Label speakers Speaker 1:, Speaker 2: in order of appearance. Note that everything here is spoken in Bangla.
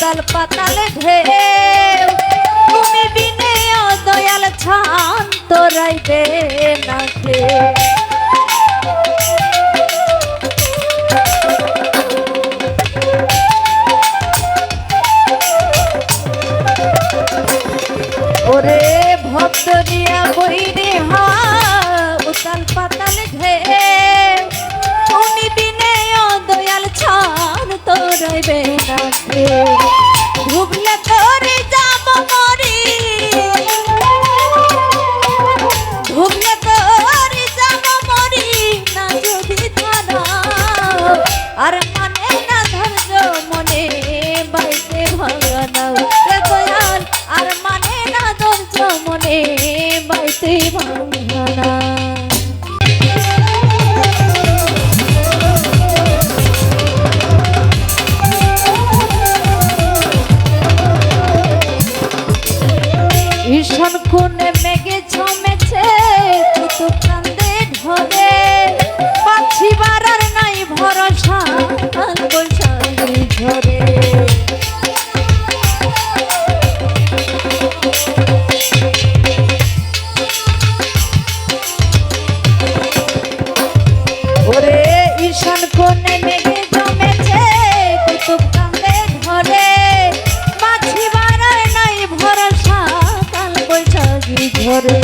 Speaker 1: উতাল পাতালে ঢেউ তুমি বিনে ও দয়াল শান্ত রাইবে না কেউ। ওরে ভক্ত দিয়া বইরে হা উতাল পাতালে ঢেউ তুমি বিনে ও দয়াল শান্ত রাইবে না কেউ। ডুবলে তোরে যাব মরি ডুবলে তোরে যাব মরি না যদি ধারা আর মানে না ধৈর্য মনে বাইতে ভাঙা নাও রে দয়াল আর মানে না ধৈর্য মনে বাইতে ভাঙা না। ভীষণ কোণে মেঘে ছমেছে কুতুব কান্দে ঢলে পাচ্ছি বারার নাই ভরসা কাল বৈশাখী ঝরে। ওরে ঈশান কোণে মেঘে জমেছে কুতুব কান্দে ঢলে পাচ্ছি বারার নাই ভরসা কাল বৈশাখী ঝরে।